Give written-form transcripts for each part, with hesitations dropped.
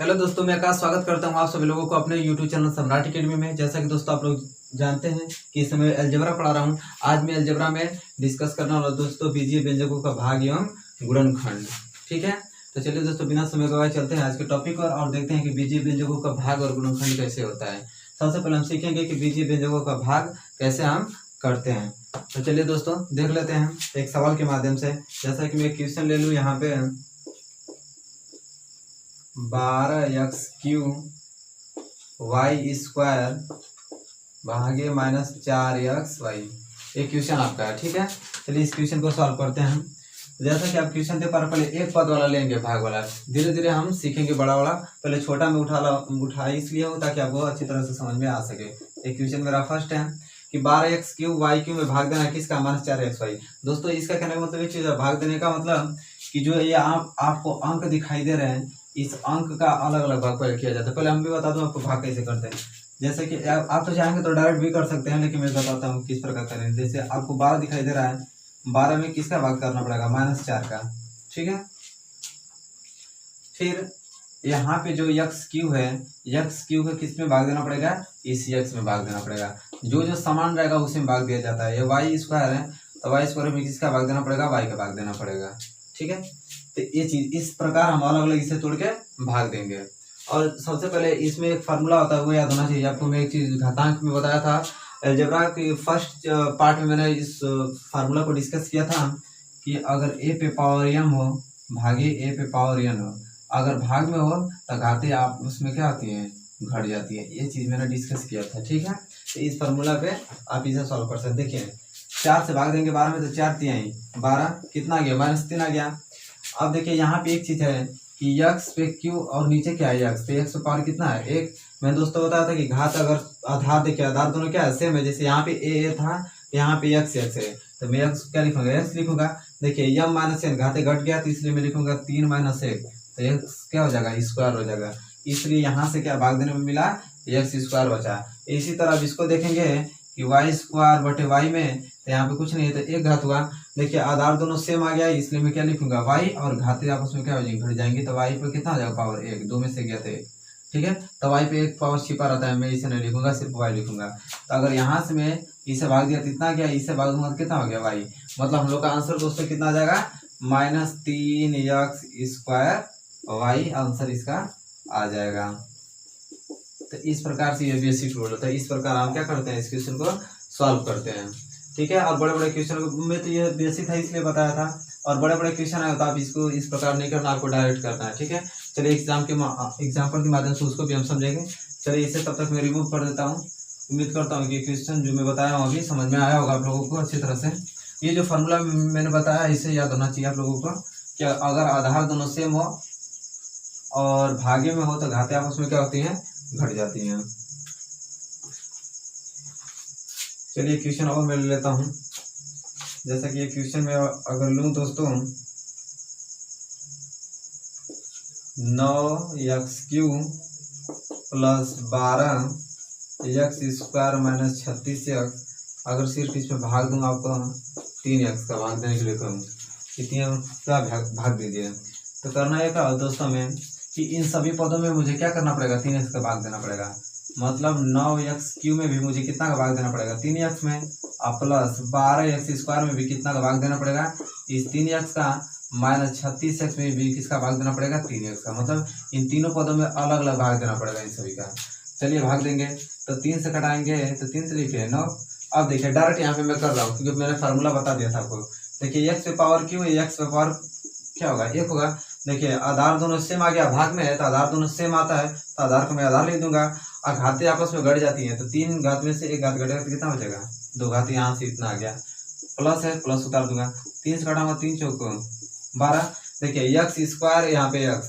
Hello दोस्तों, मैं आकाश स्वागत करता हूं आप सभी लोगों को अपने YouTube चैनल सम्राट एकेडमी में। जैसा कि दोस्तों आप लोग जानते हैं कि इस समय अलजेब्रा पढ़ा रहा हूं। आज मैं अलजेब्रा में डिस्कस करने वाला दोस्तों बीजीय व्यंजकों का भाग एवं गुणनखंड। ठीक है, तो चलिए दोस्तों बिना समय गवाए चलते हैं आज के टॉपिक और देखते हैं कि बीजीय व्यंजकों का भाग और गुणनखंड कैसे होता है। सबसे पहले हम सीखेंगे कि बीजीय व्यंजकों का भाग कैसे हम करते हैं। तो चलिए दोस्तों देख लेते हैं एक सवाल के माध्यम से। जैसा कि मैं क्वेश्चन ले लूँ यहाँ पे 12x³ y² भागे -4xy, एक क्वेश्चन आपका है। ठीक है, चलिए इस क्वेश्चन को सॉल्व करते हैं। जैसा कि आप क्वेश्चन देख पा रहे, पहले एक पद वाला लेंगे भाग वाला, धीरे धीरे हम सीखेंगे बड़ा वाला। पहले छोटा में उठा इसलिए हो ताकि आपको अच्छी तरह से समझ में आ सके। एक क्वेश्चन मेरा फर्स्ट है कि 12x³ y³ में भाग देना किसका, -4xy। दोस्तों इसका कहने का मतलब एक चीज है, भाग देने का मतलब कि जो ये आपको अंक दिखाई दे रहे हैं, इस अंक का अलग अलग भाग पहले किया जाता है। पहले हम भी बता दूं आपको भाग कैसे करते हैं। जैसे कि आप तो चाहेंगे तो डायरेक्ट भी कर सकते हैं, लेकिन मैं बताता हूँ किस प्रकार करें। जैसे आपको 12 दिखाई दे रहा है, 12 में किसका भाग करना पड़ेगा, -4 का। ठीक है, फिर यहाँ पे जो x³ है, x³ को किस में भाग देना पड़ेगा, इस x में भाग देना पड़ेगा। जो जो समान रहेगा उसी में भाग दिया जाता है। ये y² है तो y² में किसका भाग देना पड़ेगा, y का भाग देना पड़ेगा। ठीक है, तो ये चीज इस प्रकार हम अलग अलग इसे तोड़ के भाग देंगे। और सबसे पहले इसमें एक फार्मूला होता है, वो याद होना चाहिए आपको। मैं एक चीज घातांक में बताया था अलजेब्रा की फर्स्ट पार्ट में, मैंने इस फार्मूला को डिस्कस किया था कि अगर a पे पावर m हो भागे a पे पावर n हो, अगर भाग में हो तो घाते आप उसमें क्या आती है, घट जाती है। ये चीज मैंने डिस्कस किया था। ठीक है, तो इस फार्मूला पे आप इसे सॉल्व कर सकते। देखिए 4 से भाग देंगे 12 में, तो 4 3 12, कितना आ गया, -3 आ गया। अब देखिए यहाँ पे एक चीज है कि x पे q और नीचे क्या है x, तो x पे पावर कितना है, 1। मैंने दोस्तों बताया था कि घात अगर आधार, देखिए आधार दोनों क्या है, सेम है। जैसे यहाँ पे a था, यहाँ पे x है, तो मैं x क्या लिखूंगा, x लिखूंगा। देखिए m - n घाते घट गया, तो इसलिए मैं लिखूंगा 3 - 1, तो x क्या हो जाएगा, स्क्वायर हो जाएगा। इसलिए यहाँ से क्या भाग देने में मिला, x² बचा। इसी तरह अब इसको देखेंगे कि y² बटे y में, तो यहाँ पे कुछ नहीं है तो एक घात हुआ। देखिए आधार दोनों सेम आ गया, इसलिए मैं क्या लिखूंगा, y, और घाते आपस में क्या हो जाएंगे, घट जाएंगे। तो y पे कितना आ जाएगा, पावर 1, 2 में से गया था 1। ठीक है, तो y पे एक पावर छिपा रहता है, मैं इसे नहीं लिखूंगा, सिर्फ y लिखूंगा। तो अगर यहाँ से मैं इसे भाग दिया तो इतना गया, इसे भाग दूंगा तो कितना हो गया, y। मतलब हम लोग का आंसर दोस्तों कितना आ जाएगा, -3x² y, आंसर इसका आ जाएगा। तो इस प्रकार से ये बेसिक रूल होता है। इस प्रकार हम क्या करते हैं, इस क्वेश्चन को सॉल्व करते हैं। ठीक है, और बड़े बड़े क्वेश्चन में तो ये बेसिक था इसलिए बताया था, और बड़े बड़े क्वेश्चन है तो आप इसको इस प्रकार नहीं करना, आपको डायरेक्ट करना है। ठीक है, चलिए एग्जाम्पल के माध्यम से उसको भी हम समझेंगे। चलिए इसे तब तक मैं रिमूव कर देता हूँ। उम्मीद करता हूँ कि क्वेश्चन जो मैं बताया हूँ अभी समझ में आया होगा आप लोगों को अच्छी तरह से। ये जो फॉर्मूला मैंने बताया इसे याद होना चाहिए आप लोगों को कि अगर आधार दोनों सेम हो और भागे में हो तो घाते आपस में क्या होती हैं, घट जाती हैं। चलिए क्वेश्चन और मैं ले लेता हूं। जैसा कि ये क्वेश्चन में अगर लूं दोस्तों, 9x³ + 12x² - 36x, अगर सिर्फ इसमें भाग दूंगा आपको 3x का भाग देने के लिए कहूँ, कितनी का भाग दीजिए। तो करना है क्या दोस्तों में कि इन सभी पदों में मुझे क्या करना पड़ेगा, 3x का भाग देना पड़ेगा। मतलब 9x³ में भी मुझे कितना का भाग देना पड़ेगा, 3x में, और प्लस 12x² में भी कितना का भाग देना पड़ेगा, इस 3x का, -36x में भी किसका भाग देना पड़ेगा, 3x का। मतलब इन तीनों पदों में अलग अलग भाग देना पड़ेगा इन सभी का। चलिए भाग देंगे, तो 3 से कटाएंगे तो 3 से लिखे 9। अब देखिए डायरेक्ट यहाँ पे मैं कर रहा हूँ क्योंकि मैंने फार्मूला बता दिया था आपको। देखिए x पे पावर क्यों है, x पे पावर क्या होगा, 1 होगा। देखिए आधार दोनों सेम आ गया, भाग में है तो आधार दोनों सेम आता है, तो आधार को मैं आधार लिख दूंगा। और घाते आपस में घट जाती हैं, तो 3 घात में से 1 घात घटेगा तो कितना हो जाएगा, 2 घात, यहाँ से इतना आ गया। प्लस है, प्लस उतार दूंगा, 3 से घटाऊंगा 3 चौक 12। देखिए x² यहाँ पे x,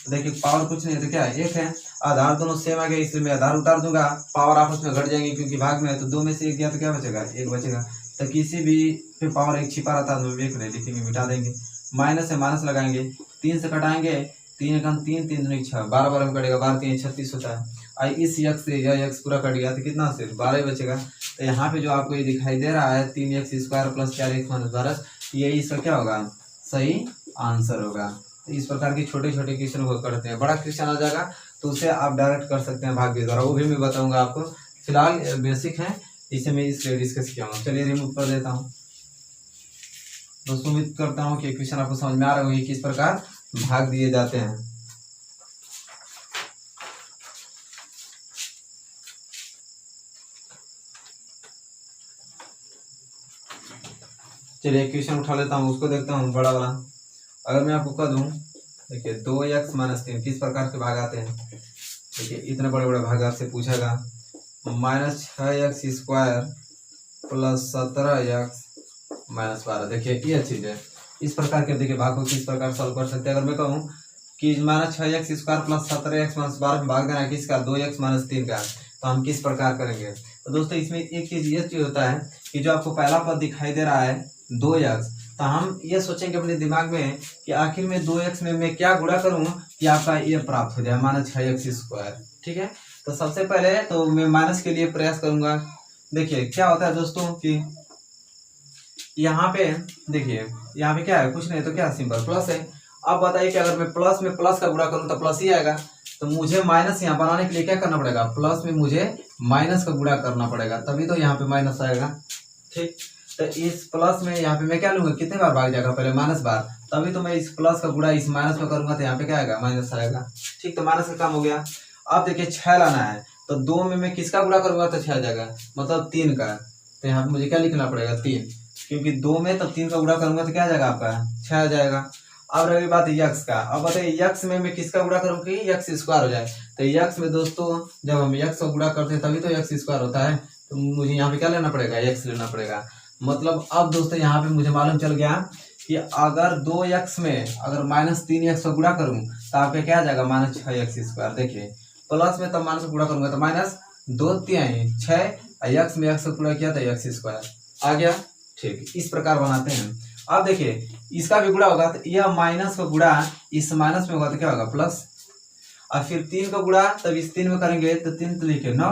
देखिए पावर कुछ नहीं है तो क्या है, 1 है। आधार दोनों सेम आ गया इसलिए मैं आधार उतार दूंगा, पावर आपस में घट जाएंगे क्योंकि भाग में है, तो 2 में से 1 गया तो क्या बचेगा, 1 बचेगा। तो किसी भी पे पावर 1 छिपा रहता है तो 1 नहीं लिखेंगे, मिटा देंगे। माइनस है, माइनस लगाएंगे, 3 से कटाएंगे, 3 1 3 3 2 6, 12 12 में कटेगा, 12 3 36 होता है। और इस x से यह x पूरा कट गया तो कितना, सिर्फ 12 ही बचेगा। तो यहाँ पे जो आपको ये दिखाई दे रहा है 3x² + 4x - 12, ये इसका क्या होगा, सही आंसर होगा। इस प्रकार की छोटे छोटे क्वेश्चन को करते हैं। बड़ा क्वेश्चन आ जाएगा तो उसे आप डायरेक्ट कर सकते हैं भाग के द्वारा, वो भी मैं बताऊंगा आपको। फिलहाल बेसिक है, इसे मैं इसलिए डिस्कस किया हूँ। चलिए रिमूव कर देता हूँ। दोस्तों उम्मीद करता हूँ कि क्वेश्चन आपको समझ में आ रहा होगा किस प्रकार भाग दिए जाते हैं। चलिए क्वेश्चन उठा लेता हूँ, उसको देखता हूँ बड़ा वाला। अगर मैं आपको कह दूँ, देखिए 2x माइनस 3 किस प्रकार के भाग आते हैं। देखिए इतने बड़े बड़े भाग आपसे पूछेगा, -6x² प्लस 17x माइनस 12। देखिए ये चीज है, इस प्रकार के देखिए भाग को किस प्रकार सॉल्व कर सकते हैं। अगर मैं कहूँ कि -6x² प्लस 17x माइनस 12 में भाग देना है किसका, 2x माइनस 3 का, तो हम किस प्रकार करेंगे। तो दोस्तों इसमें एक चीज ये चीज होता है कि जो आपको पहला पद दिखाई दे रहा है 2x, तो हम ये सोचेंगे अपने दिमाग में कि आखिर में 2x में मैं क्या गुणा करूँ कि आपका ये प्राप्त हो जाए -6x²। ठीक है, तो सबसे पहले तो मैं माइनस के लिए प्रयास करूंगा। देखिए क्या होता है दोस्तों कि यहाँ पे देखिए, यहाँ पे क्या है, कुछ नहीं तो क्या सिंपल प्लस है। अब बताइए कि अगर मैं प्लस में प्लस का गुणा करूँ तो प्लस ही आएगा, तो मुझे माइनस यहाँ बनाने के लिए क्या करना पड़ेगा, प्लस में मुझे माइनस का गुणा करना पड़ेगा, तभी तो यहाँ पे माइनस आएगा। ठीक, तो इस प्लस में यहाँ पे मैं क्या लूंगा, कितने बार भाग जाएगा, पहले -12, तभी तो मैं इस प्लस का गुणा इस माइनस में करूंगा तो यहाँ पे क्या आएगा, माइनस आएगा। ठीक, तो माइनस का काम हो गया। अब देखिए 6 लाना है, तो 2 में मैं किसका गुणा करूंगा तो 6 आ जाएगा, मतलब 3 का। तो यहाँ पे मुझे क्या लिखना पड़ेगा, 3, क्योंकि 2 में तब 3 का गुणा करूंगा तो क्या आ जाएगा आपका 6 आ जाएगा। अब रही बात यक्स का, अब बताइए यक्स में मैं किसका गुणा करूँ कि x² हो जाए। तो यक्स में दोस्तों जब हम यक्स का गुणा करते हैं तभी तो x² होता है, तो मुझे यहाँ पे क्या लेना पड़ेगा, x लेना पड़ेगा। मतलब अब दोस्तों यहाँ पे मुझे मालूम चल गया कि अगर 2x में अगर -3x का गुणा करूँ तो आपका क्या आ जाएगा, -6x²। देखिए प्लस में तब माइनस का गुणा करूंगा तो -2×3 6, यक्स में x का गुणा किया तो x² आ गया। ठीक, इस प्रकार बनाते हैं। अब देखिए इसका भी गुणा होगा तो यह माइनस का गुणा इस माइनस में होगा तो क्या होगा, प्लस। और फिर 3 का गुणा तब इस 3 में करेंगे तो 3 तो लिखे 9,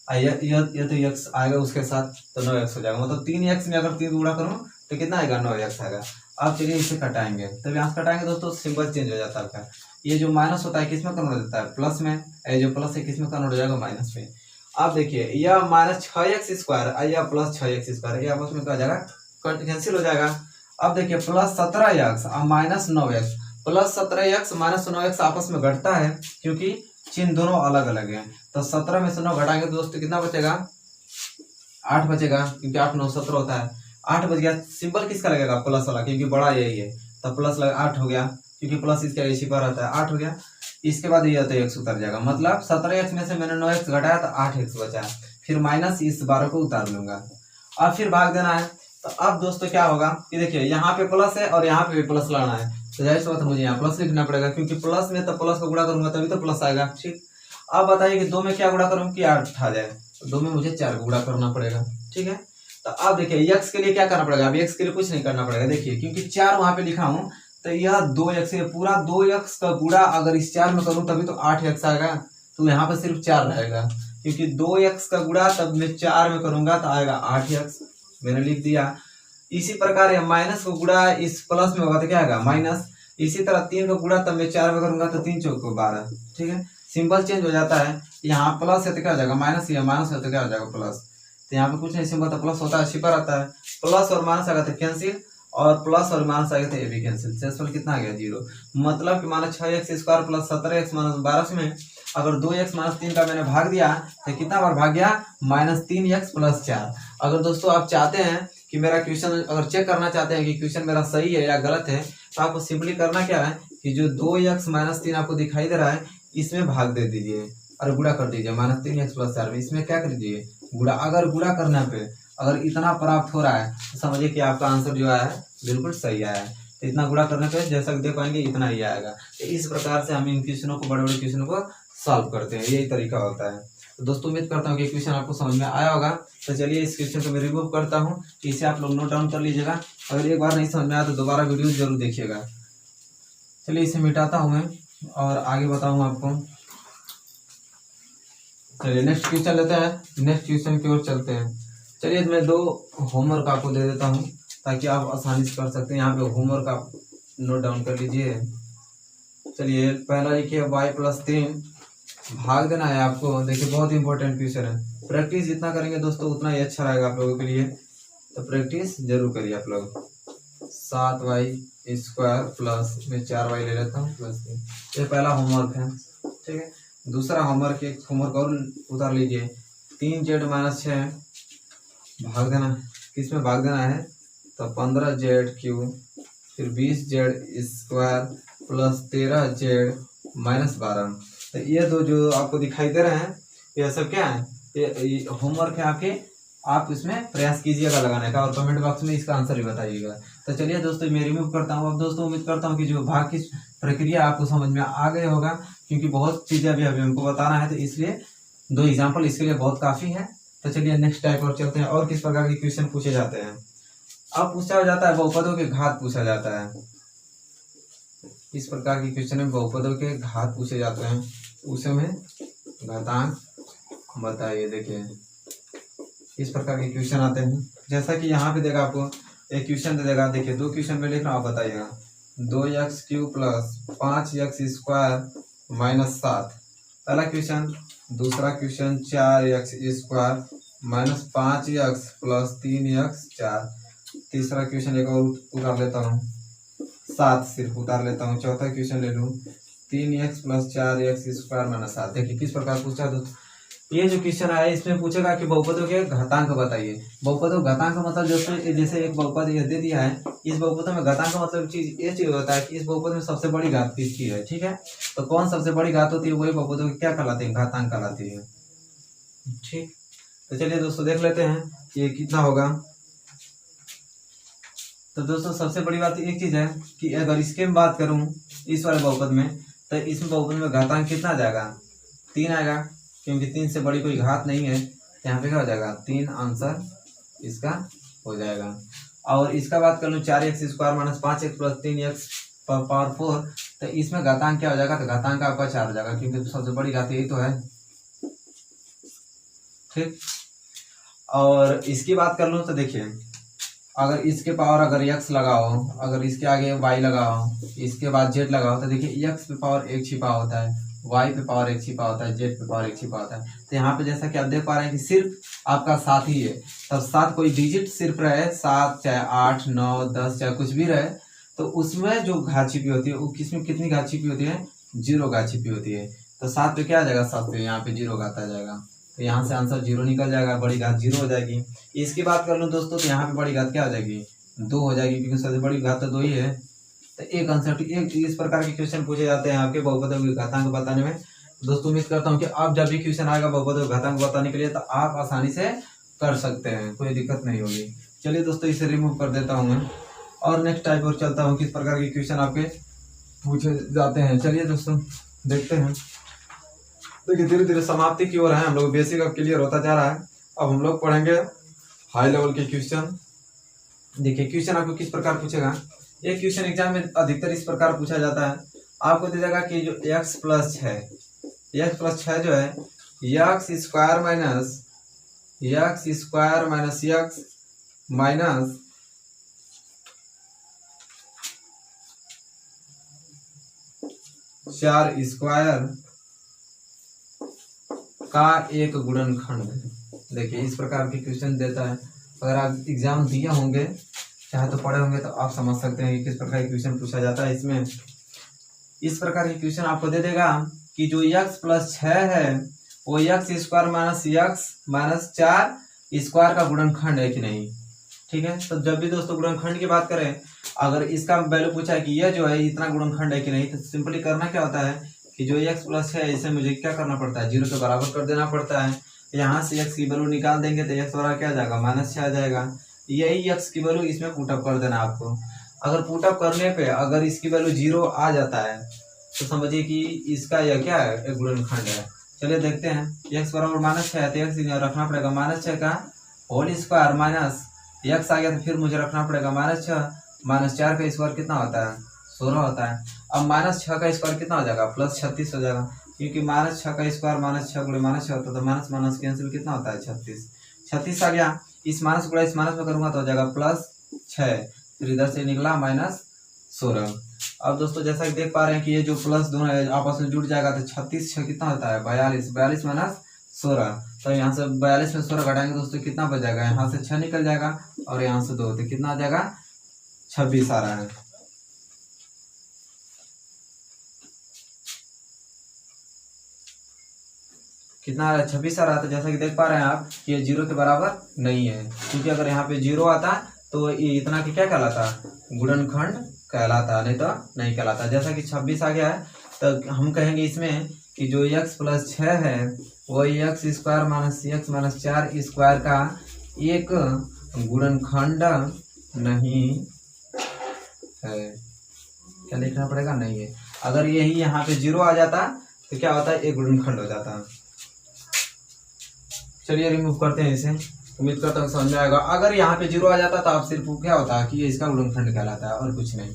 ये तो x आएगा उसके साथ, तो 9x हो जाएगा। मतलब 3x में अगर 3 गुणा करूँ तो कितना आएगा, 9x आएगा। अब चलिए इसे घटाएंगे, तब यहाँ से घटाएंगे दोस्तों सिंबल चेंज हो जाता है आपका। ये जो माइनस होता है किसमें कन्वर्ट हो जाता है, प्लस में। ये जो प्लस है किसमें कन्वर्ट हो जाएगा, माइनस में। अब देखिए यह -6x² या प्लस 6x², ये आपस में क्या हो जाएगा, कैंसिल हो जाएगा। अब देखिए +17x और -9x, +17x -9x आपस में घटता है क्योंकि चिन्ह दोनों अलग अलग हैं। तो 17 में से 9 घटाएंगे तो दोस्तों कितना बचेगा, 8 बचेगा, क्योंकि 8 9 17 होता है। 8 बच गया। सिंबल किसका लगेगा, प्लस वाला, क्योंकि बड़ा यही है, तब प्लस लगा 8 हो गया, क्योंकि प्लस इसका इसी पर रहता है, 8 हो गया। इसके बाद ये तो x उतर जाएगा, मतलब 17x में से मैंने 9x घटाया तो 8x बचा, फिर माइनस इस 12 को उतार लूंगा। अब फिर भाग देना है। तो अब दोस्तों क्या होगा कि देखिए यहाँ पे प्लस है और यहाँ पे भी प्लस लाना है, तो जाहिर सी बात है मुझे यहाँ प्लस लिखना पड़ेगा, क्योंकि प्लस में तो प्लस को गुणा करूंगा तभी तो प्लस आएगा। ठीक, अब बताइए कि 2 में क्या गुणा करूँ कि 8 आ जाए, तो 2 में मुझे 4 को गुणा करना पड़ेगा। ठीक है, तो अब देखिए x के लिए क्या करना पड़ेगा, अब x के लिए कुछ नहीं करना पड़ेगा। देखिए क्योंकि 4 वहां पे लिखा हूँ, तो यह 2x है, पूरा 2x का गुणा अगर इस 4 में करूँ तभी तो 8x आएगा, तो यहाँ पे सिर्फ 4 रहेगा, क्योंकि 2x का गुणा तब मैं 4 में करूंगा तो आएगा 8x, मैंने लिख दिया। इसी प्रकार है माइनस का गुणा इस प्लस में होगा तो क्या आएगा, माइनस। इसी तरह 3 का गुणा तब मैं 4 में करूंगा तो 3 चौक 12। ठीक है, सिंबल चेंज हो जाता है, यहाँ प्लस है तो क्या हो जाएगा माइनस, या माइनस है तो क्या हो जाएगा प्लस। तो यहाँ पे कुछ नहीं, सिंबल तो प्लस होता है, शिपर आता है, प्लस और माइनस आ गया तो कैंसिल, और प्लस और माइनस आ गया तो ये भी कैंसिल। शेषफल कितना आ गया, 0। मतलब कि -6x² प्लस 17x माइनस 12 में अगर 2x माइनस 3 का मैंने भाग दिया तो कितना बार भाग गया, -3x प्लस 4। अगर दोस्तों आप चाहते हैं कि मेरा क्वेश्चन अगर चेक करना चाहते हैं कि क्वेश्चन मेरा सही है या गलत है, तो आपको सिंपली करना क्या है कि जो 2x माइनस 3 आपको दिखाई दे रहा है इसमें भाग दे दीजिए और गुणा कर दीजिए -3x प्लस 4 में, इसमें क्या कर दीजिए गुणा। अगर गुणा करने पे अगर इतना प्राप्त हो रहा है तो समझिए कि आपका आंसर जो आया है बिल्कुल सही आया है। तो इतना गुणा करने पे जैसा कि देख पाएंगे इतना ही आएगा। तो इस प्रकार से हम इन क्वेश्चनों को, बड़े बड़े क्वेश्चनों को सॉल्व करते हैं, यही तरीका होता है। तो दोस्तों उम्मीद करता हूँ कि क्वेश्चन आपको समझ में आया होगा। तो चलिए इस क्वेश्चन को मैं रिमूव करता हूँ, इसे आप लोग नोट डाउन कर लीजिएगा। अगर एक बार नहीं समझ में आया तो दोबारा वीडियो जरूर देखिएगा। चलिए इसे मिटाता हूँ मैं और आगे बताऊँ आपको। चलिए नेक्स्ट क्वेश्चन लेते हैं, नेक्स्ट क्वेश्चन की ओर चलते हैं। चलिए मैं 2 होमवर्क आपको दे देता हूँ ताकि आप आसानी से कर सकते हैं। यहाँ पे होमवर्क आप नोट डाउन कर लीजिए। चलिए पहला लिखिए y+3 भाग देना है आपको। देखिए बहुत इंपॉर्टेंट क्वेश्चन है, प्रैक्टिस जितना करेंगे दोस्तों उतना ही अच्छा रहेगा आप लोगों के लिए, तो प्रैक्टिस जरूर करिए आप लोग। 7y² प्लस में 4y ले लेता हूँ प्लस 3, ये पहला होमवर्क है, ठीक है। दूसरा होमवर्क, एक होमवर्क और उतार लीजिए। 3z-6 भाग देना, किस में भाग देना है, तो 15z³ फिर 20z² प्लस 13z-12। तो ये दो जो आपको दिखाई दे रहे हैं ये सब क्या है, ये होमवर्क है आपके, आप इसमें प्रयास कीजिएगा लगाने का और कमेंट बॉक्स में इसका आंसर भी बताइएगा। तो चलिए दोस्तों मैं रिमूव करता हूँ। अब दोस्तों उम्मीद करता हूँ कि जो भाग की प्रक्रिया आपको समझ में आ गए होगा, क्योंकि बहुत चीज़ें अभी हमको बताना है, तो इसलिए 2 एग्जाम्पल इसके लिए बहुत काफ़ी है। तो चलिए नेक्स्ट टाइप और चलते हैं। और किस प्रकार के क्वेश्चन पूछे जाते हैं, अब पूछा जाता है बहुपदों के घात पूछा जाता है। इस प्रकार के क्वेश्चन में बहुपदों के घात पूछे जाते हैं, उसमें घातांक बताइए। देखिए इस प्रकार के क्वेश्चन आते हैं, जैसा कि यहाँ पे देगा आपको एक क्वेश्चन दे देगा। देखिए 2 क्वेश्चन में लिख रहा हूँ, आप बताइएगा। 2x³ प्लस 5x² माइनस 7 पहला क्वेश्चन। दूसरा question 4x² minus 5x plus 3x4। तीसरा क्वेश्चन एक और उतार लेता हूँ, 7 सिर्फ उतार लेता हूँ। चौथा क्वेश्चन ले लूँ 3x प्लस 4x² माइनस 7। देखिए किस प्रकार पूछा दोस्तों, ये जो क्वेश्चन आया इसमें पूछेगा कि बहुपदों के घातांक बताइए। बहुपदों घातांक का मतलब दोस्तों जैसे एक बहुपद ये दे दिया है, इस बहुपद में घातांक का मतलब ये चीज होता है कि इस बहुपद में सबसे बड़ी घात किसकी है, ठीक है। तो कौन सबसे बड़ी घात होती है, वही बहुपदों की क्या कहलाती है, घातांक कहलाती है, ठीक। तो चलिए दोस्तों देख लेते हैं ये कितना होगा। तो दोस्तों सबसे बड़ी बात एक चीज है कि अगर इसके में बात करूं इस वाले बहुपद में, तो इसमें बहुपद में घातांक कितना आ जाएगा, 3 आएगा, क्योंकि 3 से बड़ी कोई घात नहीं है। यहाँ पे क्या हो जाएगा, 3 आंसर इसका हो जाएगा। और इसका बात कर लूँ 4x² minus 5x plus 3x power 4, तो इसमें घातांक क्या हो जाएगा, तो घातांक आपका 4 हो जाएगा, क्योंकि सबसे बड़ी घात यही तो है, ठीक। और इसकी बात कर लूँ तो देखिए अगर इसके पावर अगर x लगाओ, अगर इसके आगे y लगाओ, इसके बाद z लगाओ, तो देखिए x पे पावर 1 छिपा होता है, y पे पावर 1 छिपा होता है, z पे पावर 1 छिपा होता है। तो यहाँ पे जैसा कि आप देख पा रहे हैं कि सिर्फ आपका 7 ही है, तब 7 कोई डिजिट सिर्फ रहे, 7 चाहे 8 9 10 चाहे कुछ भी रहे, तो उसमें जो घात छिपी होती है वो किसमें कितनी घात छिपी होती है, 0 घात छिपी होती है। तो 7 पे क्या आ जाएगा, 7 पे यहाँ पे 0 घात आ जाएगा, तो यहाँ से आंसर 0 निकल जाएगा, बड़ी घात 0 हो जाएगी। इसकी बात कर लूँ दोस्तों तो यहाँ पे बड़ी घात क्या हो जाएगी, 2 हो जाएगी, क्योंकि सबसे बड़ी घात तो 2 ही है। तो एक आंसर, एक इस प्रकार के क्वेश्चन पूछे जाते हैं आपके बहुपदों के घातांक बताने में। दोस्तों उम्मीद करता हूँ कि आप जब भी क्वेश्चन आएगा बहुपदों के घातांक बताने के लिए तो आप आसानी से कर सकते हैं, कोई दिक्कत नहीं होगी। चलिए दोस्तों इसे रिमूव कर देता हूँ मैं और नेक्स्ट टाइप और चलता हूँ किस प्रकार के क्वेश्चन आपके पूछे जाते हैं। चलिए दोस्तों देखते हैं। देखिए धीरे धीरे समाप्ति की ओर है, हम लोग बेसिक अब क्लियर होता जा रहा है। अब हम लोग पढ़ेंगे हाई लेवल के क्वेश्चन। देखिए क्वेश्चन आपको किस प्रकार पूछेगा, एक क्वेश्चन एग्जाम में अधिकतर इस प्रकार पूछा जाता है, आपको दे देगा कि जो x प्लस 6 जो है x² माइनस x माइनस 4² का एक गुणनखंड है। देखिए इस प्रकार के क्वेश्चन देता है, अगर आप एग्जाम दिए होंगे चाहे तो पढ़े होंगे तो आप समझ सकते हैं कि किस प्रकार के क्वेश्चन पूछा जाता है। इसमें इस प्रकार के क्वेश्चन आपको दे देगा कि जो x प्लस 6 है वो x² माइनस 4² का गुणनखंड है कि नहीं, ठीक है। तो जब भी दोस्तों गुणनखंड की बात करें, अगर इसका वैल्यू पूछा है कि यह जो है इतना गुणनखंड है कि नहीं, तो सिंपली करना क्या होता है कि जो x प्लस है इसे मुझे क्या करना पड़ता है, 0 के बराबर कर देना पड़ता है। यहाँ से x की वैल्यू निकाल देंगे तो x बराबर क्या आ जाएगा, -6 आ जाएगा। यही x की वैल्यू इसमें पुटअप कर देना आपको। अगर पुटअप करने पे अगर इसकी वैल्यू 0 आ जाता है तो समझिए कि इसका यह क्या है, एक गुणनखंड है। चलिए देखते हैं, x बराबर -6 है तो x रखना पड़ेगा -6 का होल स्क्वायर माइनस x आ गया तो फिर मुझे रखना पड़ेगा -6 -4 का स्क्वायर कितना होता है, 16 होता है। अब -6 का स्क्वायर कितना हो जाएगा, +36 हो जाएगा, क्योंकि -6 का स्क्वायर -6 गुणे -6 होता है, तो माइनस माइनस कैंसिल कितना होता है, 36 आ गया। इस माइनस गुणा इस माइनस में करूंगा तो हो जाएगा +6, फिर इधर से निकला 16। अब दोस्तों जैसा कि देख पा रहे हैं कि ये जो प्लस दोनों आपस में जुड़ जाएगा तो 36 6 कितना होता है 42, 42 माइनस 16। तो यहाँ से 42 में 16 घटाएंगे दोस्तों कितना बच जाएगा, यहाँ से 6 निकल जाएगा और यहाँ से 2, तो कितना आ जाएगा 26 आ रहा है। कितना आ रहा है 26 आ रहा है। तो जैसा कि देख पा रहे हैं आप कि ये 0 के बराबर नहीं है, क्योंकि अगर यहाँ पे 0 आता तो ये इतना की क्या कहलाता, गुणनखंड कहलाता, नहीं तो नहीं कहलाता। जैसा कि 26 आ गया है तो हम कहेंगे इसमें कि जो x + 6 है वो x² minus x minus 4 square का एक गुणनखंड नहीं है। क्या लिखना पड़ेगा, नहीं है। अगर यही यहाँ पे 0 आ जाता तो क्या होता है, एक गुणनखंड हो जाता। चलिए रिमूव करते हैं इसे, उम्मीद करता हूँ समझ में आएगा। अगर यहाँ पे 0 आ जाता तो आप सिर्फ क्या होता कि ये इसका गुणनखंड कहलाता है और कुछ नहीं।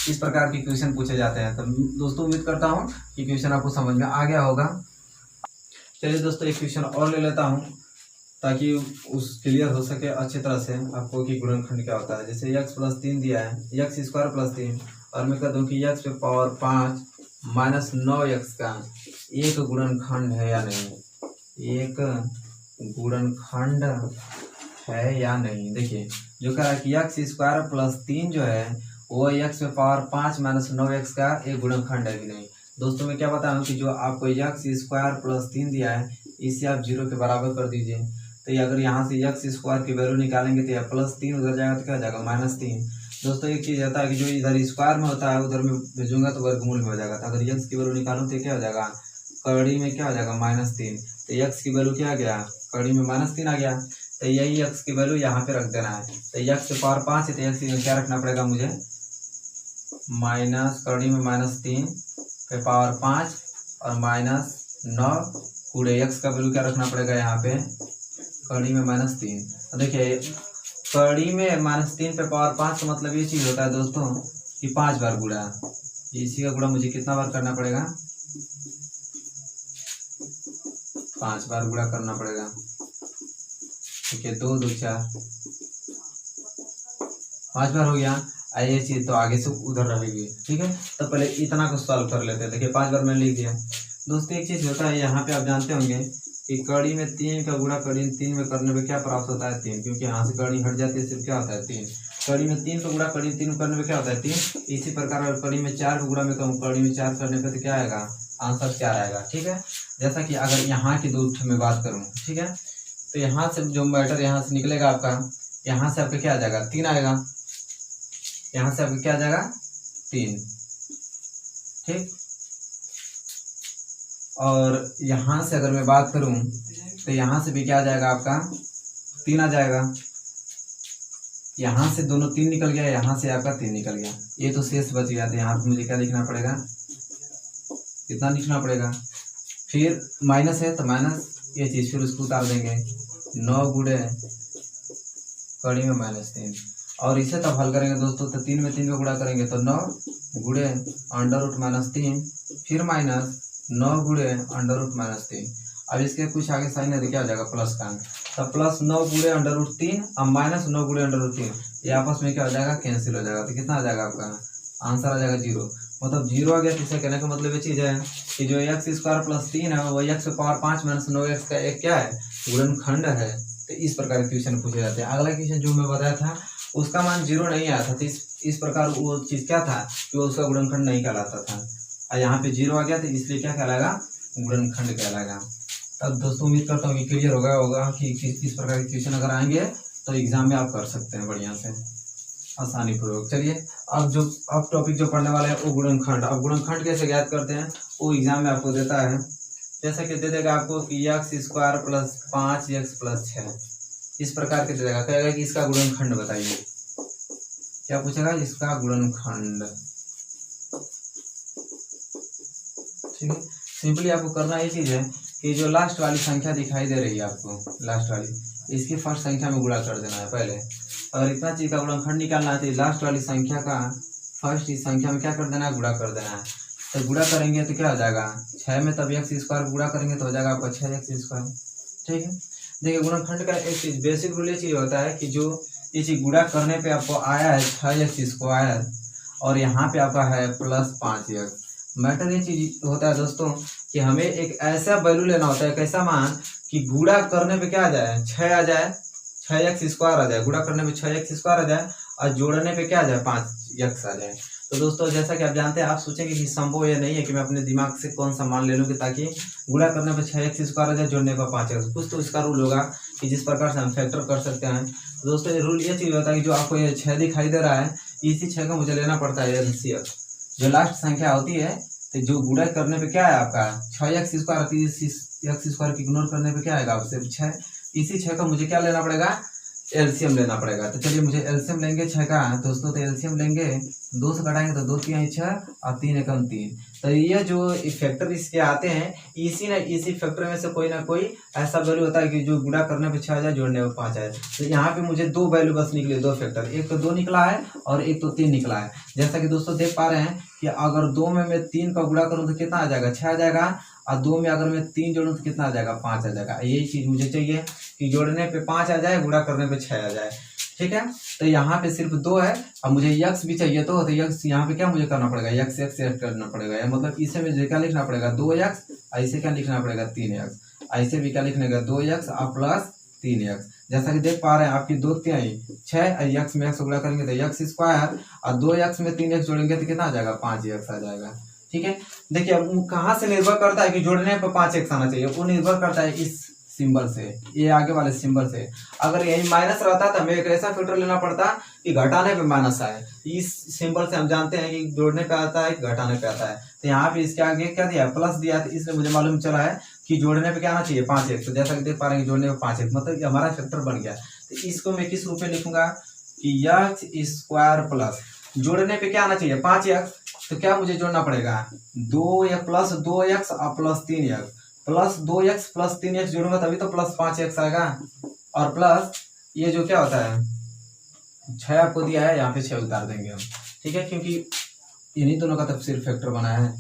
इस प्रकार के क्वेश्चन पूछे जाते हैं। तो दोस्तों उम्मीद करता हूँ कि क्वेश्चन आपको समझ में आ गया होगा। चलिए दोस्तों एक क्वेश्चन और ले लेता हूँ ताकि उस क्लियर हो सके अच्छी तरह से आपको कि गुणनखंड क्या होता है। जैसे x + 3 दिया है, x² + 3, और मैं कह दूँ कि x पे पावर 5 माइनस 9x का एक गुणनखंड है या नहीं, एक गुणनखंड है या नहीं। देखिए जो कह रहा है कि x² + 3 जो है वो x पे पावर 5 माइनस 9x का एक गुणनखंड है कि नहीं। दोस्तों मैं क्या बता रहा हूँ कि जो आपको x² + 3 दिया है इसे आप 0 के बराबर कर दीजिए। तो ये अगर यहाँ से x² की वैल्यू निकालेंगे तो यह +3 उधर जाएगा तो क्या हो जाएगा -3। दोस्तों एक चीज़ होता है कि जो इधर स्क्वायर में होता है उधर में भेजूंगा तो वर्गमूल में हो जाएगा। तो अगर x की वैल्यू निकालूँ तो क्या हो जाएगा, कड़ी में क्या हो जाएगा -3। तो x की वैल्यू क्या आ गया, कड़ी में -3 आ गया। तो यही x की वैल्यू यहाँ पे रख देना है। तो x पे पावर 5 है तो x में क्या रखना पड़ेगा मुझे, माइनस कड़ी में -3 पे पावर 5 और -9 पूरे x का वैल्यू क्या रखना पड़ेगा यहाँ पे, कड़ी में -3। तो देखिए कड़ी में -3 पे पावर 5 का मतलब ये चीज़ होता है दोस्तों कि 5 बार गुणा। इसी का गुणा मुझे कितना बार करना पड़ेगा, 5 बार गुणा करना पड़ेगा। ठीक है, 2 2 4 5 बार हो गया। ये चीज तो आगे से उधर रहेगी। ठीक है, तो पहले इतना को सॉल्व कर लेते हैं। देखिए 5 बार मैंने लिख दिया। दोस्तों एक चीज होता है यहाँ पे आप जानते होंगे कि कड़ी में 3 का गुणा कड़ी में 3 में करने में क्या प्राप्त होता है, 3, क्योंकि यहाँ से कड़ी हट जाती है सिर्फ क्या होता है 3। कड़ी में 3 का गुणा कड़ी में 3 करने में क्या होता है 3। इसी प्रकार अगर कड़ी में 4 का गुणा में कहूँ कड़ी में 4 करने पर तो क्या आएगा, आंसर 4 आएगा। ठीक है, जैसा कि अगर यहाँ की 2 में बात करूँ, ठीक है, तो यहाँ से जो मैटर यहाँ से निकलेगा आपका, यहाँ से आपका क्या आ जाएगा 3 आएगा, यहाँ से आपका क्या आ जाएगा 3। ठीक, और यहाँ से अगर मैं बात करूं तो यहाँ से भी क्या आ जाएगा आपका 3 आ जाएगा। यहाँ से दोनों 3 निकल गया, यहाँ से आपका 3 निकल गया, ये तो शेष बच गया। तो यहाँ पे मुझे क्या लिखना पड़ेगा, कितना लिखना पड़ेगा, फिर माइनस है तो माइनस ये चीज फिर उसको उतार देंगे, 9 गुणे कड़ी में -3। और इसे तब हल करेंगे दोस्तों तो 3 में 3 का गुणा करेंगे तो 9 गुणे √-3 फिर -9 गुणे √-3। अब इसके कुछ आगे साइन है तो क्या हो जाएगा प्लस का, तो +9 गुणे √3 और -9 गुणे √3 ये आपस में क्या हो जाएगा, कैंसिल हो जाएगा। तो कितना आ जाएगा आपका आंसर आ जाएगा 0। मतलब 0 आ गया। इसे कहने का मतलब ये चीज़ है कि जो x² + 3 है वो x पे पावर 5 - 9x का एक क्या है, गुणनखंड है। तो इस प्रकार के क्वेश्चन पूछे जाते हैं। अगला क्वेश्चन जो मैं बताया था उसका मान 0 नहीं आया था, तो इस प्रकार वो चीज़ क्या था कि वो उसका गुणनखंड नहीं कहलाता था। और यहाँ पे 0 आ गया तो इसलिए क्या कहलाएगा, गुणनखंड कहलाएगा। तब दोस्तों उम्मीद करता हूँ कि क्लियर होगा कि इस प्रकार के क्वेश्चन अगर आएंगे तो एग्जाम में आप कर सकते हैं बढ़िया से, आसानी पूर्वक। चलिए अब टॉपिक जो पढ़ने वाला है वो गुणनखंड। अब गुणनखंड कैसे ज्ञात करते हैं वो एग्जाम में आपको देता है। जैसा कि दे देगा आपको कि x² + 5x + 6 इस प्रकार के दे देगा, कहेगा कि इसका गुणनखंड बताइए। क्या पूछेगा, इसका गुणनखंड। ठीक है, सिंपली आपको करना ये चीज है कि जो लास्ट वाली संख्या दिखाई दे रही है आपको, लास्ट वाली, इसकी फर्स्ट संख्या में गुणा कर देना है पहले। अगर इतना चीज का गुणनखंड निकालना है तो लास्ट वाली संख्या का फर्स्ट इस संख्या में क्या कर देना है, गुणा कर देना है। तो गुणा करेंगे तो क्या हो जाएगा 6 में, तब x² गुणा करेंगे तो हो जाएगा आपका 6x²। ठीक है, देखिए गुणनखंड का एक चीज बेसिक रूल ये चीज होता है कि जो ये चीज गुणा करने पे आपको आया है 6x² और यहाँ पे आपका है +5x। मैटर ये चीज होता है दोस्तों कि हमें एक ऐसा वैल्यू लेना होता है, एक ऐसा मान कि गुणा करने पे क्या आ जाए, 6 आ जाए, 6x² आ जाए, गुणा करने पे 6x² आ जाए और जोड़ने पे क्या आ जाए, 5x आ जाए। तो दोस्तों जैसा कि आप जानते हैं, आप सोचेंगे कि संभव ये नहीं है कि मैं अपने दिमाग से कौन सा मान ले लूँ कि ताकि गुणा करने पे 6x² आ जाए, जोड़ने पर 5x। कुछ तो इसका रूल होगा कि जिस प्रकार से हम फैक्टर कर सकते हैं। तो दोस्तों ये रूल ये चीज होता है कि जो आपको ये 6 दिखाई दे रहा है, इसी 6 को मुझे लेना पड़ता है LCM। जो लास्ट संख्या होती है तो जो गुणा करने पे क्या है आपका 6x², x² की इग्नोर करने पे क्या आएगा आप सिर्फ 6। इसी 6 का मुझे क्या लेना पड़ेगा, एलसीएम लेना पड़ेगा। तो चलिए मुझे एलसीएम लेंगे 6 का दोस्तों। तो एलसीएम लेंगे, 2 से घटाएंगे तो 2 3 6 और 3 एकम 3। तो ये जो फैक्टर इसके आते हैं, इसी फैक्टर में से कोई ना कोई ऐसा वैल्यू होता है कि जो गुणा करने पे 6 आ जाए, जोड़ने पे 5 आए। तो यहाँ पे मुझे 2 वैल्यू बस निकले, 2 फैक्टर, एक तो 2 निकला है और एक तो 3 निकला है। जैसा कि दोस्तों देख पा रहे हैं कि अगर 2 में मैं 3 का गुणा करूँ तो कितना आ जाएगा, 6 आ जाएगा, और 2 में अगर मैं 3 जोड़ूँ तो कितना आ जाएगा, 5 आ जाएगा। यही चीज मुझे चाहिए कि जोड़ने पे 5 आ जाए, गुणा करने पे 6 आ जाए। ठीक है, तो यहाँ पे सिर्फ 2 है। अब मुझे यक्स भी चाहिए तो यक्स यहाँ पे क्या मुझे करना पड़ेगा, यक्स करना पड़ेगा, या मतलब इसे मुझे क्या लिखना पड़ेगा, 2x, ऐसे क्या लिखना पड़ेगा 3x, ऐसे भी क्या लिखने का 2x और प्लस 3x। जैसा कि देख पा रहे हैं आपकी 2 3 6, यक्स में x गुणा करेंगे तो x² और 2x में 3x जोड़ेंगे तो कितना आ जाएगा, 5x आ जाएगा। ठीक है, देखिए अब कहाँ से निर्भर करता है कि जोड़ने पर 5x आना चाहिए, वो निर्भर करता है इस सिंबल से, ये आगे वाले सिंबल से। अगर यही माइनस रहता तो हमें एक ऐसा फिल्टर लेना पड़ता कि घटाने पे माइनस आए। इस सिंबल से हम जानते हैं कि जोड़ने पे आता है, घटाने पे आता है। तो यहाँ पे इसके आगे क्या दिया, प्लस दिया, तो इसलिए मुझे मालूम चला है कि जोड़ने पे क्या आना चाहिए, 5x। तो जैसा कि देख पा रहे हैं जोड़ने पे 5x, मतलब हमारा फैक्टर बन गया। तो इसको मैं किस रूप में लिखूंगा कि x² प्लस जोड़ने पे क्या आना चाहिए, 5x। तो क्या मुझे जोड़ना पड़ेगा, 2x प्लस 2x और plus 3x, plus 2x plus 3x जोड़ूंगा तभी तो प्लस 5x आएगा। और प्लस ये जो क्या होता है 6 आपको दिया है, यहाँ पे 6 उतार देंगे हम। ठीक है, क्योंकि इन्हीं दोनों का तब सिर्फ फैक्टर बना है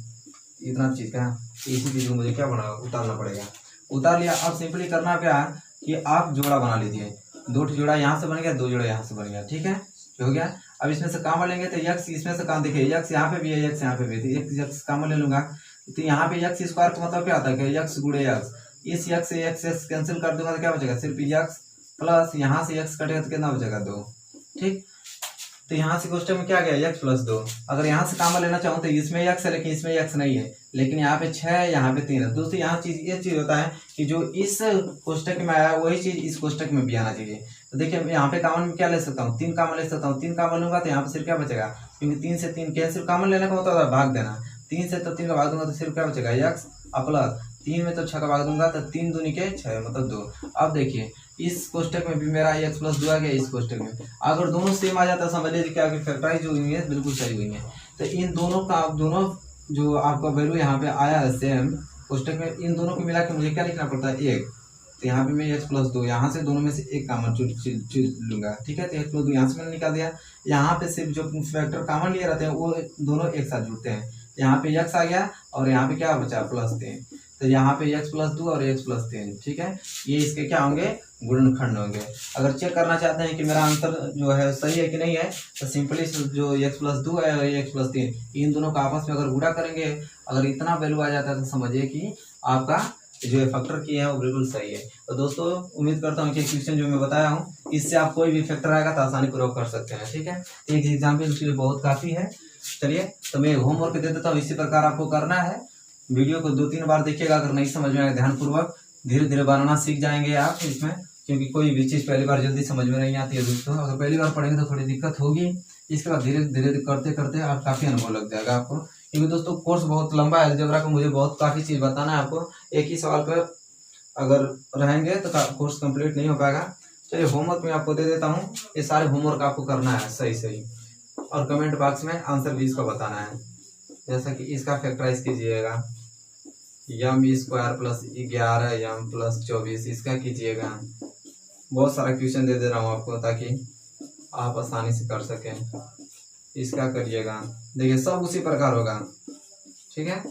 इतना चीज का, इसी चीज को मुझे क्या बना उतारना पड़ेगा। उतार लिया। अब सिंपली करना क्या कि आप जोड़ा बना लीजिए, 2 जोड़ा यहाँ से बन गया, 2 जोड़ा यहाँ से बन गया। ठीक है, हो गया। अब इसमें से काम लेंगे तो यक्स इसमें से काम, देखिए यक्स यहाँ पे भी है, यक्स यहाँ पे भी है, तो यक्स काम ले लूंगा। तो यहाँ पे x² का मतलब क्या होता है कि x गुणे x, इस x से x कैंसिल कर दूंगा तो क्या बचेगा, सिर्फ x प्लस यहाँ से x कटेगा तो कितना बचेगा, 2। ठीक, तो यहाँ से क्वेश्चन में क्या गया, x प्लस 2। अगर यहाँ से काम लेना चाहूँ तो इसमें x है लेकिन इसमें x नहीं है, लेकिन यहाँ पे 6 है, यहाँ पे 3 है। दोस्तों यहाँ ये चीज होता है कि जो इस कोष्टक में आया वही चीज इस कोष्टक में भी आना चाहिए। तो देखिए यहाँ पे कॉमन में क्या ले सकता हूँ, 3 कॉमन ले सकता हूँ। 3 कॉमन लूंगा तो यहाँ पे सिर्फ क्या बचेगा, क्योंकि 3 से 3 कैंसिल, कॉमन लेने का मतलब भाग देना। 3 से तो 3 का भाग दूंगा तो सिर्फ क्या बचेगा, x प्लस 3 में तो 6 का भाग दूंगा तो 3 दूनी के 6 मतलब 2। अब देखिए इस कोष्टक में भी मेरा x प्लस 2 आ गया, इस कोष्टक में अगर दोनों सेम आ जाता समझ लीजिए क्या फैक्टराइज हुई है, बिल्कुल सही हुई है। तो इन दोनों का, दोनों जो आपका वैल्यू यहाँ पे आया है सेम कोष्टक में, इन दोनों को मिला के मुझे क्या लिखना पड़ता है, 1। तो यहाँ पे मैं x प्लस 2, यहाँ से दोनों में से एक कॉमन चूज लूंगा। ठीक है, तो x प्लस 2 यहाँ से मैंने निकाल दिया। यहाँ पे सिर्फ जो फैक्टर कॉमन लिए रहते हैं वो दोनों एक साथ जुड़ते हैं। यहाँ पे x आ गया और यहाँ पे क्या बचा, प्लस 3। तो यहाँ पे x प्लस 2 और x प्लस 3। ठीक है, ये इसके क्या होंगे, गुणनखंड होंगे। अगर चेक करना चाहते हैं कि मेरा आंसर जो है सही है कि नहीं है, तो सिंपली जो x प्लस 2 है और x प्लस 3, इन दोनों का आपस में अगर गुणा करेंगे, अगर इतना वैल्यू आ जाता है तो समझिए कि आपका जो फैक्टर किए हैं वो बिल्कुल सही है। तो दोस्तों उम्मीद करता हूँ कि क्वेश्चन जो मैं बताया हूँ इससे आप कोई भी फैक्टर आएगा तो आसानी पूर्वक कर सकते हैं। ठीक है, एक एग्जाम्पल के लिए बहुत काफ़ी है। चलिए तो मैं होमवर्क दे देता हूँ, इसी प्रकार आपको करना है। वीडियो को 2-3 बार देखिएगा, अगर नहीं समझ में आए ध्यानपूर्वक धीरे धीरे बनाना सीख जाएंगे आप इसमें, क्योंकि कोई भी चीज़ पहली बार जल्दी समझ में नहीं आती है दोस्तों। अगर पहली बार पढ़ेंगे तो थोड़ी दिक्कत होगी, इसके बाद धीरे धीरे करते करते आप काफ़ी अनुभव लग जाएगा आपको। क्योंकि दोस्तों कोर्स बहुत लंबा है, अलजेब्रा को मुझे बहुत काफ़ी चीज़ बताना है आपको। एक ही सवाल पर अगर रहेंगे तो कोर्स कंप्लीट नहीं हो पाएगा। चलिए होमवर्क में आपको दे देता हूँ, ये सारे होमवर्क आपको करना है सही सही, और कमेंट बॉक्स में आंसर भी इसका बताना है। जैसा कि इसका फैक्टराइज कीजिएगा, m² प्लस 11 m प्लस 24, इसका कीजिएगा। बहुत सारा क्वेश्चन दे रहा हूँ आपको ताकि आप आसानी से कर सकें। इसका करिएगा, देखिए सब उसी प्रकार होगा। ठीक है,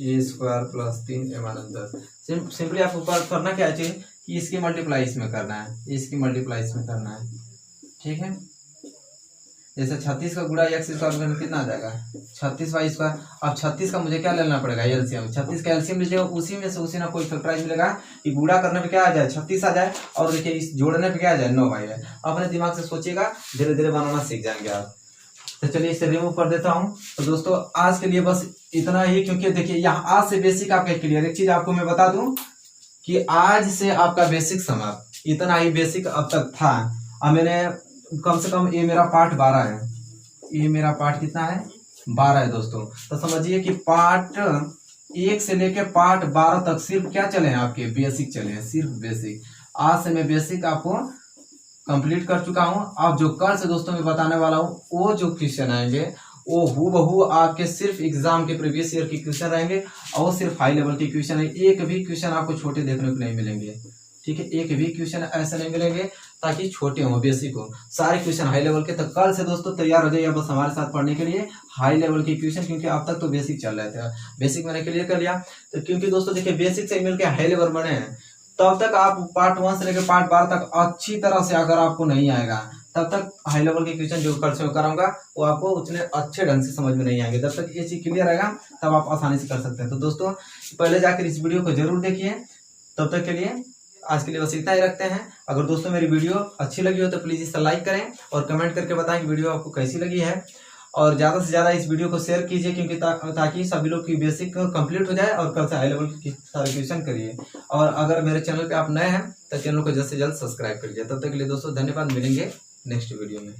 a² प्लस 3 -10। सिंपली आपको करना क्या चाहिए कि इसकी मल्टीप्लाई इसमें करना है, इसकी मल्टीप्लाई इसमें करना है। ठीक है, जैसे 36 का गुणा x स्क्वायर में कितना आ जाएगा 36y²। अब 36 का मुझे क्या लेना पड़ेगा एलसीएम, 36 का एलसीएम लीजिएगा, उसी में से उसी ना कोई फैक्टराइज मिलेगा कि गुणा करने पे क्या आ जाए 36 आ जाए, और देखिए इस जोड़ने पे क्या आ जाए 9y है। अपने दिमाग से सोचिएगा, धीरे धीरे बनाना सीख जाएंगे आप। तो चलिए इसे रिमूव कर देता हूँ। तो दोस्तों आज के लिए बस इतना ही, क्योंकि देखिए यहाँ आज से बेसिक आपका क्लियर। एक चीज आपको मैं बता दूं कि आज से आपका बेसिक समाप्त, इतना ही बेसिक अब तक था। अब मैंने कम से कम ये मेरा पार्ट 12 है, ये मेरा पार्ट कितना है 12 है दोस्तों। तो समझिए कि पार्ट 1 से लेके पार्ट 12 तक सिर्फ क्या चले हैं आपके बेसिक चले हैं, सिर्फ बेसिक। आज से मैं बेसिक आपको कंप्लीट कर चुका हूं। अब जो कल से दोस्तों मैं बताने वाला हूं, वो जो क्वेश्चन आएंगे वो हूबहू आपके सिर्फ एग्जाम के प्रीवियस ईयर के क्वेश्चन रहेंगे, और वो सिर्फ हाई लेवल के क्वेश्चन है। एक भी क्वेश्चन आपको छोटे देखने को नहीं मिलेंगे, ठीक है, एक भी क्वेश्चन ऐसे नहीं मिलेंगे ताकि छोटे हो बेसिक हो, सारे क्वेश्चन हाई लेवल के। तो कल से दोस्तों तैयार हो जाइए बस हमारे साथ पढ़ने के लिए हाई लेवल के क्वेश्चन, क्योंकि अब तक तो बेसिक चल रहे थे, बेसिक मैंने क्लियर कर लिया। तो क्योंकि दोस्तों देखिए बेसिक से मिलकर हाई लेवल बने हैं, तब तक आप पार्ट 1 से लेकर पार्ट 12 तक अच्छी तरह से अगर आपको नहीं आएगा, तब तक हाई लेवल के क्वेश्चन जो कल से कराऊंगा वो आपको उतने अच्छे ढंग से समझ में नहीं आएंगे। जब तक ये चीज क्लियर आएगा तब आप आसानी से कर सकते हैं। तो दोस्तों पहले जाकर इस वीडियो को जरूर देखिए। तब तक के लिए आज के लिए बस इतना ही रखते हैं। अगर दोस्तों मेरी वीडियो अच्छी लगी हो तो प्लीज इसे लाइक करें और कमेंट करके बताएं कि वीडियो आपको कैसी लगी है, और ज़्यादा से ज़्यादा इस वीडियो को शेयर कीजिए, क्योंकि ताकि सभी लोग की बेसिक कंप्लीट हो जाए और कल से हाई लेवल की सारे क्वेश्चन करिए। और अगर मेरे चैनल पे आप नए हैं तो चैनल को जल्द से जल्द सब्सक्राइब करिए। तब तक के लिए दोस्तों धन्यवाद, मिलेंगे नेक्स्ट वीडियो में।